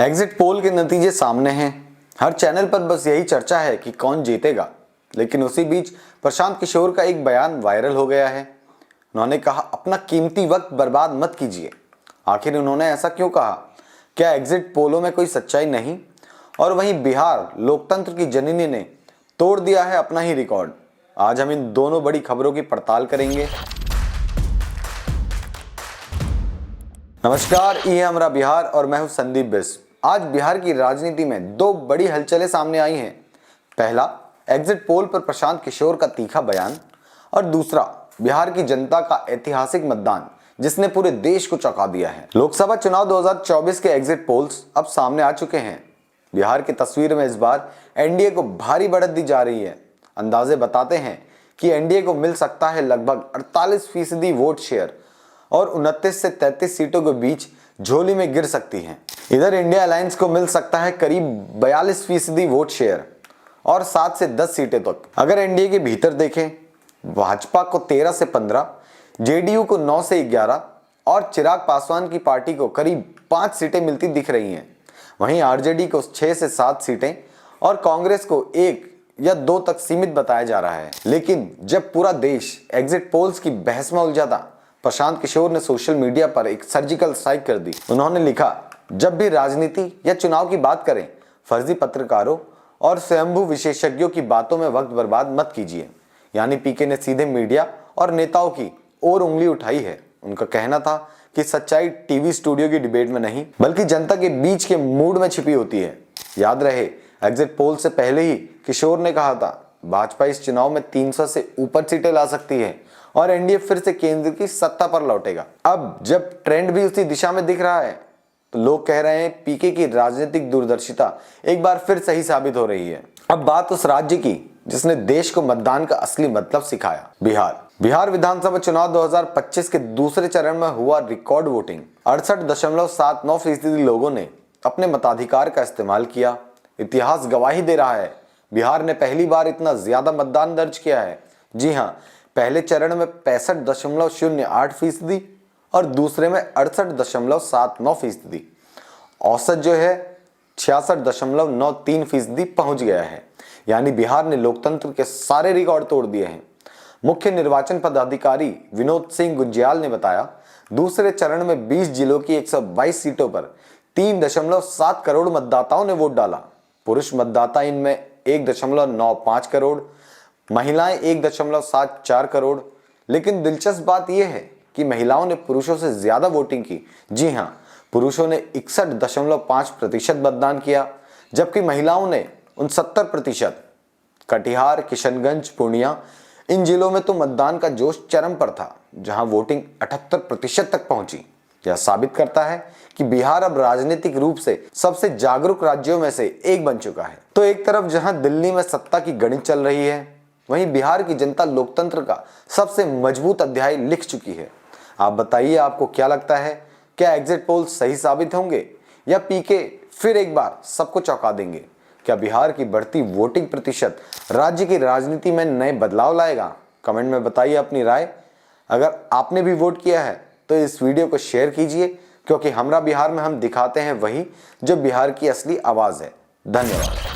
Exit poll के नतीजे सामने हैं। हर चैनल पर बस यही चर्चा है कि कौन जीतेगा, लेकिन उसी बीच प्रशांत किशोर का एक बयान वायरल हो गया है। उन्होंने कहा, अपना कीमती वक्त बर्बाद मत कीजिए। आखिर उन्होंने ऐसा क्यों कहा? क्या एग्जिट पोलों में कोई सच्चाई नहीं? और वहीं बिहार लोकतंत्र की जननी ने तोड़ दिया है अपना ही रिकॉर्ड। आज हम इन दोनों बड़ी खबरों की पड़ताल करेंगे। नमस्कार, ये हमारा बिहार और मैं हूं संदीप बिस। आज बिहार की राजनीति में दो बड़ी हलचलें सामने आई हैं। पहला, एग्जिट पोल पर प्रशांत किशोर का तीखा बयान, और दूसरा, बिहार की जनता का ऐतिहासिक मतदान जिसने पूरे देश को चौंका दिया है। लोकसभा चुनाव 2024 के एग्जिट पोल्स अब सामने आ चुके हैं। बिहार की तस्वीर में इस बार एनडीए को भारी बढ़त दी जा रही है। अंदाजे बताते हैं कि एनडीए को मिल सकता है लगभग 48% वोट शेयर और 29 से 33 सीटों के बीच झोली में गिर सकती हैं। इधर इंडिया अलायंस को मिल सकता है करीब 42% वोट शेयर और 7 से 10 सीटें तक। अगर एनडीए के भीतर देखें, भाजपा को 13 से 15, जेडीयू को 9 से 11 और चिराग पासवान की पार्टी को करीब 5 सीटें मिलती दिख रही हैं। वहीं आरजेडी को 6 से 7 सीटें और कांग्रेस को 1 या 2 तक सीमित बताया जा रहा है। लेकिन जब पूरा देश एग्जिट पोल्स की बहस में उलझा था, प्रशांत किशोर ने सोशल मीडिया पर एक सर्जिकल स्ट्राइक कर दी। उन्होंने लिखा, जब भी राजनीति या चुनाव की बात करें, फर्जी पत्रकारों और स्वयंभू विशेषज्ञों की बातों में वक्त बर्बाद मत कीजिए। यानी पीके ने सीधे मीडिया और नेताओं की ओर उंगली उठाई है। उनका कहना था कि सच्चाई टीवी स्टूडियो की डिबेट में नहीं, बल्कि जनता के बीच के मूड में छिपी होती है। याद रहे, एग्जिट पोल से पहले ही किशोर ने कहा था, भाजपा इस चुनाव में 300 से ऊपर सीटें ला सकती है और एनडीए फिर से केंद्र की सत्ता पर लौटेगा। अब जब ट्रेंड भी उसी दिशा में दिख रहा है, तो लोग कह रहे हैं पीके की राजनीतिक दूरदर्शिता एक बार फिर सही साबित हो रही है। अब बात उस राज्य की जिसने देश को मतदान का असली मतलब सिखाया, बिहार विधानसभा चुनाव 2025 के दूसरे चरण में हुआ रिकॉर्ड वोटिंग। 68.79% लोगों ने अपने मताधिकार का इस्तेमाल किया। इतिहास गवाही दे रहा है, बिहार ने पहली बार इतना ज्यादा मतदान दर्ज किया है। जी हाँ, पहले चरण में 65.08% और दूसरे में 68.79%। औसत जो है 66.93% पहुंच गया है। यानी बिहार ने लोकतंत्र के सारे रिकॉर्ड तोड़ दिए हैं। मुख्य निर्वाचन पदाधिकारी विनोद सिंह गुंजियाल ने बताया, दूसरे चरण में 20 जिलों की 122 सीटों पर 3.7 करोड़ मतदाताओं ने वोट डाला। पुरुष मतदाता इनमें 1.95 करोड़, महिलाएं 1.74 करोड़। लेकिन दिलचस्प बात यह है कि महिलाओं ने पुरुषों से ज्यादा वोटिंग की। जी हां, पुरुषों ने 61.5% मतदान किया, जबकि महिलाओं ने 69%। कटिहार, किशनगंज, पूर्णिया, इन जिलों में तो मतदान का जोश चरम पर था, जहां वोटिंग 78% तक पहुंची। यह साबित करता है कि बिहार अब राजनीतिक रूप से सबसे जागरूक राज्यों में से एक बन चुका है। तो एक तरफ जहां दिल्ली में सत्ता की गणित चल रही है, वहीं बिहार की जनता लोकतंत्र का सबसे मजबूत अध्याय लिख चुकी है। आप बताइए, आपको क्या लगता है? क्या एग्जिट पोल सही साबित होंगे या पीके फिर एक बार सबको चौंका देंगे? क्या बिहार की बढ़ती वोटिंग प्रतिशत राज्य की राजनीति में नए बदलाव लाएगा? कमेंट में बताइए अपनी राय। अगर आपने भी वोट किया है तो इस वीडियो को शेयर कीजिए, क्योंकि हमरा बिहार में हम दिखाते हैं वही जो बिहार की असली आवाज है। धन्यवाद।